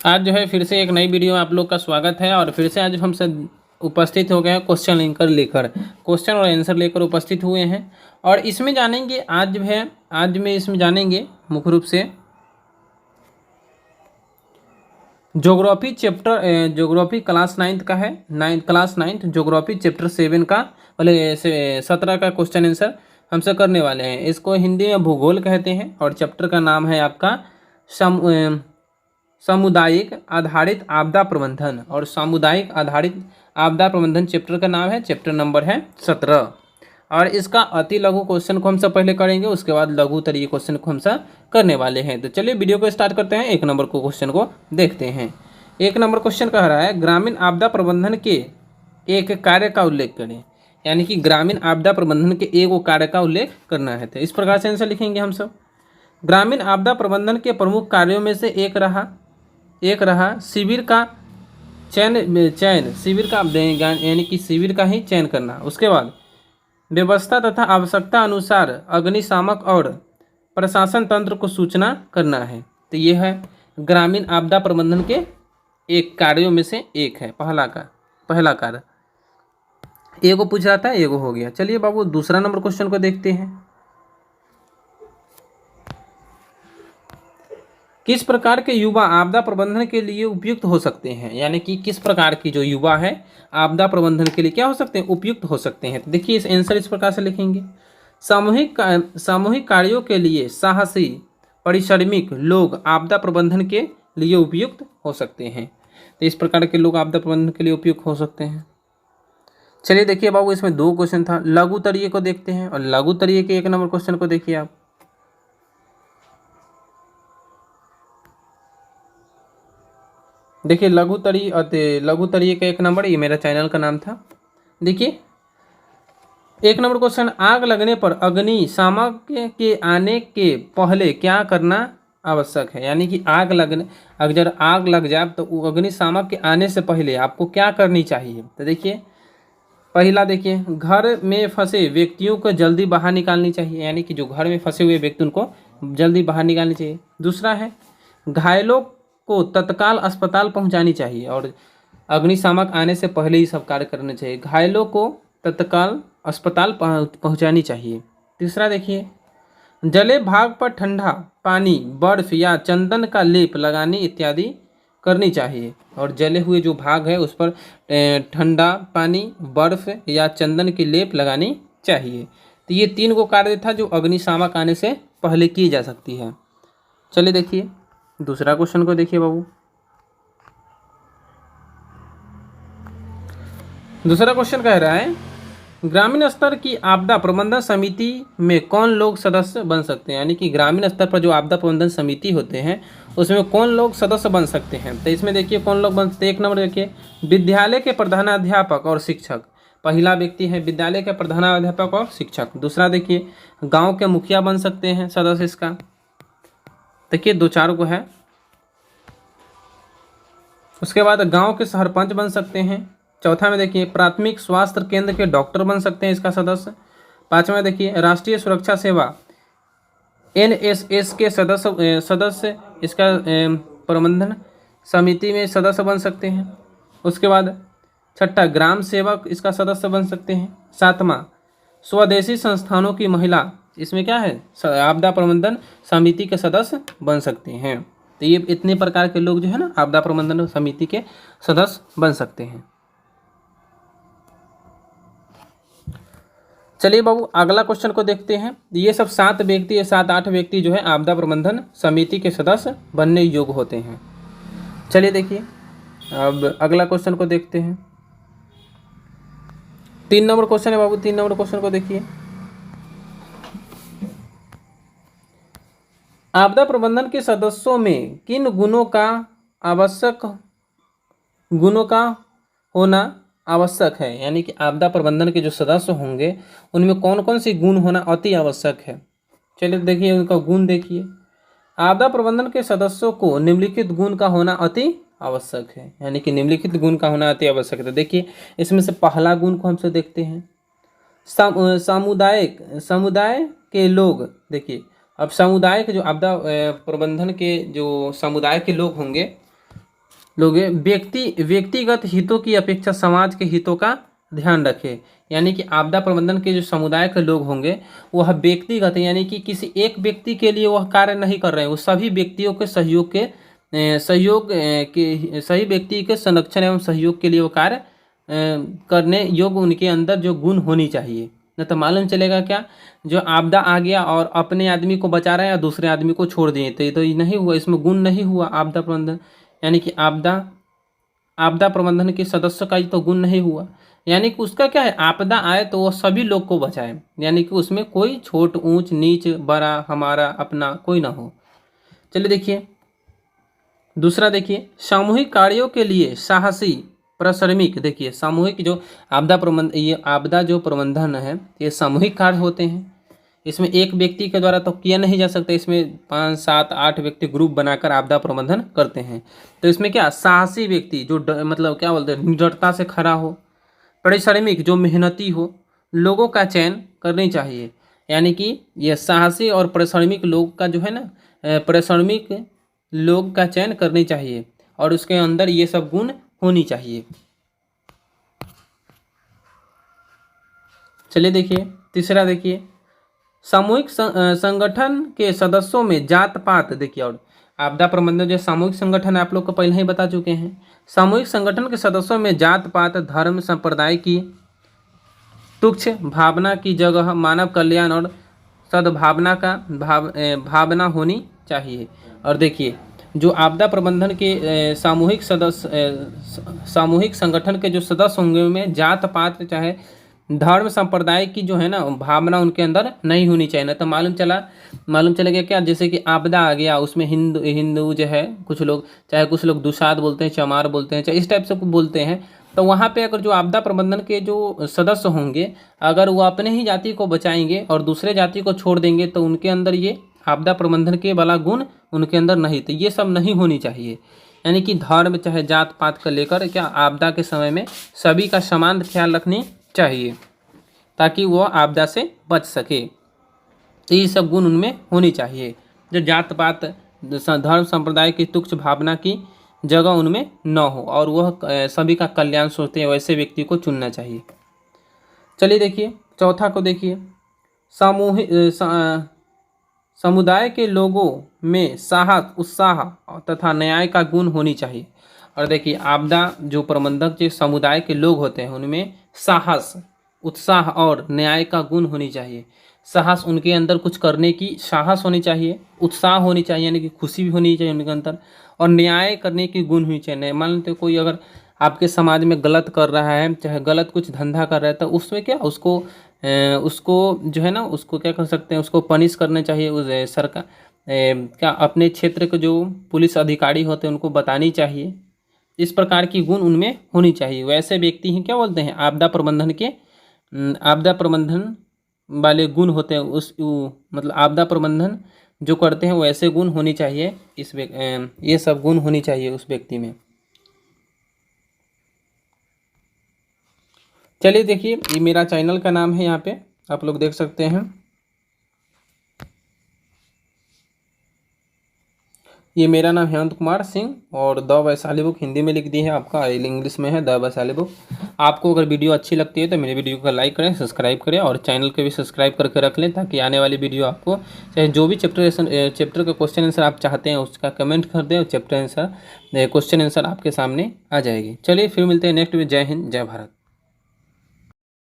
आज जो है फिर से एक नई वीडियो में आप लोग का स्वागत है। और फिर से आज हम सब उपस्थित हो गए हैं क्वेश्चन और आंसर लेकर उपस्थित हुए हैं। और इसमें जानेंगे आज में इसमें जानेंगे मुख्य रूप से ज्योग्राफी क्लास 9 का है। क्लास 9 ज्योग्राफी चैप्टर 7 का 17 का क्वेश्चन आंसर हमसे करने वाले हैं। इसको हिंदी में भूगोल कहते हैं और चैप्टर का नाम है आपका सामुदायिक आधारित आपदा प्रबंधन। और सामुदायिक आधारित आपदा प्रबंधन चैप्टर का नाम है, चैप्टर नंबर है 17। और इसका अति लघु क्वेश्चन को हम सब पहले करेंगे, उसके बाद लघु तरीके क्वेश्चन को हम सब करने वाले हैं। तो चलिए वीडियो को स्टार्ट करते हैं। एक नंबर को क्वेश्चन को देखते हैं। एक नंबर क्वेश्चन कह रहा है ग्रामीण आपदा प्रबंधन के एक कार्य का उल्लेख करें। यानी कि ग्रामीण आपदा प्रबंधन के एक कार्य का उल्लेख करना है। तो इस प्रकार से आंसर लिखेंगे हम सब। ग्रामीण आपदा प्रबंधन के प्रमुख कार्यों में से एक रहा शिविर का चयन शिविर का यानी कि शिविर का ही चयन करना। उसके बाद व्यवस्था तथा आवश्यकता अनुसार अग्निशामक और प्रशासन तंत्र को सूचना करना है। तो यह है ग्रामीण आपदा प्रबंधन के एक कार्यों में से एक है, पहला कार्य। एगो पूछ रहा था, एगो हो गया। चलिए बाबू दूसरा नंबर क्वेश्चन को देखते हैं। किस प्रकार के युवा आपदा प्रबंधन के लिए उपयुक्त हो सकते हैं। यानी कि किस प्रकार की जो युवा है आपदा प्रबंधन के लिए क्या हो सकते हैं, उपयुक्त हो सकते हैं। तो देखिए इस आंसर इस प्रकार से लिखेंगे। सामूहिक कार्यों के लिए साहसी परिश्रमिक लोग आपदा प्रबंधन के लिए उपयुक्त हो सकते हैं। तो इस प्रकार के लोग आपदा प्रबंधन के लिए उपयुक्त हो सकते हैं। चलिए देखिए बाबू इसमें दो क्वेश्चन था, लघु तरीके को देखते हैं। और लघु तरीके के एक नंबर क्वेश्चन को देखिए आप। देखिए लघु तरीके का एक नंबर, ये मेरा चैनल का नाम था। देखिए एक नंबर क्वेश्चन, आग लगने पर अग्निशामक के आने के पहले क्या करना आवश्यक है। यानी कि अगर आग लग जाए तो अग्निशामक के आने से पहले आपको क्या करनी चाहिए। तो देखिए पहला देखिए घर में फंसे व्यक्तियों को जल्दी बाहर निकालनी चाहिए। यानी कि जो घर में फंसे हुए व्यक्ति उनको जल्दी बाहर निकालनी चाहिए। दूसरा है घायलों को तत्काल अस्पताल पहुंचानी चाहिए। और अग्निशामक आने से पहले ही सब कार्य करने चाहिए। घायलों को तत्काल अस्पताल पहुंचानी चाहिए। तीसरा देखिए जले भाग पर ठंडा पानी, बर्फ या चंदन का लेप लगाने इत्यादि करनी चाहिए। और जले हुए जो भाग है उस पर ठंडा पानी, बर्फ या चंदन की लेप लगानी चाहिए। तो ये 3 गो कार्य था जो अग्निशामक आने से पहले की जा सकती है। चलिए देखिए दूसरा क्वेश्चन को देखिए बाबू। दूसरा क्वेश्चन कह रहा है ग्रामीण स्तर की आपदा प्रबंधन समिति में कौन लोग सदस्य बन सकते हैं। यानी कि ग्रामीण स्तर पर जो आपदा प्रबंधन समिति होते हैं उसमें कौन लोग सदस्य बन सकते हैं। तो इसमें देखिए कौन लोग बनते हैं। एक नंबर देखिए विद्यालय के प्रधानाध्यापक और शिक्षक। पहला व्यक्ति है विद्यालय के प्रधानाध्यापक और शिक्षक। दूसरा देखिए गांव के मुखिया बन सकते हैं सदस्य इसका। देखिए 2-4 को है। उसके बाद गांव के सरपंच बन सकते हैं। चौथा में देखिए प्राथमिक स्वास्थ्य केंद्र के डॉक्टर बन सकते हैं इसका सदस्य। 5वां में देखिए राष्ट्रीय सुरक्षा सेवा NSS के सदस्य इसका प्रबंधन समिति में सदस्य बन सकते हैं। उसके बाद 6ठा ग्राम सेवक इसका सदस्य बन सकते हैं। 7वां स्वदेशी संस्थानों की महिला इसमें क्या है आपदा प्रबंधन समिति के सदस्य बन सकते हैं। तो ये इतने प्रकार के लोग जो है ना आपदा प्रबंधन समिति के सदस्य बन सकते हैं। चलिए बाबू अगला क्वेश्चन को देखते हैं। ये सब 7-8 व्यक्ति जो है आपदा प्रबंधन समिति के सदस्य बनने योग्य होते हैं। चलिए देखिए अब अगला क्वेश्चन को देखते हैं। 3 नंबर क्वेश्चन है बाबू। 3 नंबर क्वेश्चन को देखिए। आपदा प्रबंधन के सदस्यों में किन गुणों का होना आवश्यक है। यानी कि आपदा प्रबंधन के जो सदस्य होंगे उनमें कौन कौन सी गुण होना अति आवश्यक है। चलिए देखिए उनका गुण देखिए। आपदा प्रबंधन के सदस्यों को निम्नलिखित गुण का होना अति आवश्यक है। यानी कि निम्नलिखित गुण का होना अति आवश्यक है। तो देखिए इसमें से पहला गुण को हमसे देखते हैं समुदाय के लोग। देखिए अब समुदाय के जो आपदा प्रबंधन के जो समुदाय के लोग होंगे लोग व्यक्तिगत हितों की अपेक्षा समाज के हितों का ध्यान रखें। यानी कि आपदा प्रबंधन के जो समुदाय के लोग होंगे वह व्यक्तिगत यानी कि किसी एक व्यक्ति के लिए वह कार्य नहीं कर रहे हैं, वो सभी व्यक्तियों के सही व्यक्ति के संरक्षण एवं सहयोग के लिए वो कार्य करने योग्य उनके अंदर जो गुण होनी चाहिए। न तो मालूम चलेगा क्या, जो आपदा आ गया और अपने आदमी को बचा रहा है या दूसरे आदमी को छोड़ दिए, तो ये नहीं हुआ, इसमें गुण नहीं हुआ आपदा प्रबंधन। यानी कि आपदा प्रबंधन के सदस्य का ही तो गुण नहीं हुआ। यानी कि उसका क्या है, आपदा आए तो वह सभी लोग को बचाए, यानी कि उसमें कोई छोट ऊंच नीच बड़ा हमारा अपना कोई ना हो। चलिए देखिए दूसरा, देखिए सामूहिक कार्यों के लिए साहसी परिश्रमिक। देखिए सामूहिक जो आपदा जो प्रबंधन है ये सामूहिक कार्य होते हैं, इसमें एक व्यक्ति के द्वारा तो किया नहीं जा सकता, इसमें 5, 7, 8 व्यक्ति ग्रुप बनाकर आपदा प्रबंधन करते हैं। तो इसमें क्या साहसी व्यक्ति जो मतलब क्या बोलते हैं निडरता से खड़ा हो, परिश्रमिक जो मेहनती हो, लोगों का चयन करनी चाहिए। यानी कि यह साहसी और परिश्रमिक लोग का जो है ना परिश्रमिक लोग का चयन करनी चाहिए और उसके अंदर ये सब गुण होनी चाहिए। चलिए देखिए तीसरा, देखिए सामूहिक संगठन के सदस्यों में जात पात। देखिए और आपदा प्रबंधन जो सामूहिक संगठन आप लोग को पहले ही बता चुके हैं, सामूहिक संगठन के सदस्यों में जात पात धर्म संप्रदाय की तुच्छ भावना की जगह मानव कल्याण और सद्भावना का भावना होनी चाहिए। और देखिए जो आपदा प्रबंधन के सामूहिक संगठन के जो सदस्य होंगे उनमें जात पात चाहे धर्म संप्रदाय की जो है ना भावना उनके अंदर नहीं होनी चाहिए। ना तो मालूम चलेगा क्या, जैसे कि आपदा आ गया उसमें हिंदू जो है कुछ लोग दुसाद बोलते हैं, चमार बोलते हैं, चाहे इस टाइप से बोलते हैं, तो वहाँ पे अगर जो आपदा प्रबंधन के जो सदस्य होंगे अगर वो अपने ही जाति को बचाएंगे और दूसरे जाति को छोड़ देंगे तो उनके अंदर ये आपदा प्रबंधन के वाला गुण उनके अंदर नहीं, तो ये सब नहीं होनी चाहिए। यानी कि धर्म चाहे जात पात का लेकर क्या आपदा के समय में सभी का समान ख्याल रखनी चाहिए ताकि वो आपदा से बच सके। तो ये सब गुण उनमें होनी चाहिए, जो जात पात धर्म संप्रदाय की तुच्छ भावना की जगह उनमें न हो और वह सभी का कल्याण सोचते हैं, वैसे व्यक्ति को चुनना चाहिए। चलिए देखिए चौथा को देखिए, समुदाय के लोगों में साहस उत्साह तथा न्याय का गुण होनी चाहिए। और देखिए आपदा जो प्रबंधक जो समुदाय के लोग होते हैं उनमें साहस उत्साह और न्याय का गुण होनी चाहिए। साहस उनके अंदर कुछ करने की साहस होनी चाहिए, उत्साह होनी चाहिए यानी कि खुशी भी होनी चाहिए उनके अंदर, और न्याय करने की गुण होनी चाहिए। मान लेते कोई अगर आपके समाज में गलत कर रहा है, चाहे गलत कुछ धंधा कर रहा है, तो उसमें क्या उसको जो है ना उसको क्या कर सकते हैं, उसको पनिश करना चाहिए। उस सरकार क्या अपने क्षेत्र के जो पुलिस अधिकारी होते हैं उनको बतानी चाहिए। इस प्रकार की गुण उनमें होनी चाहिए। वैसे व्यक्ति ही क्या बोलते हैं आपदा प्रबंधन वाले गुण होते हैं, मतलब आपदा प्रबंधन जो करते हैं वैसे गुण होनी चाहिए ये सब गुण होनी चाहिए उस व्यक्ति में। चलिए देखिए ये मेरा चैनल का नाम है, यहाँ पे आप लोग देख सकते हैं, ये मेरा नाम हेमंत कुमार सिंह और द वैशाली बुक हिंदी में लिख दी है, आपका इंग्लिश में है द वैशाली बुक। आपको अगर वीडियो अच्छी लगती है तो मेरे वीडियो को लाइक करें, सब्सक्राइब करें और चैनल को भी सब्सक्राइब करके रख लें ताकि आने वाली वीडियो आपको चाहे जो भी चैप्टर का क्वेश्चन आंसर आप चाहते हैं उसका कमेंट कर दें और क्वेश्चन आंसर आपके सामने आ जाएगी। चलिए फिर मिलते हैं नेक्स्ट में। जय हिंद जय भारत।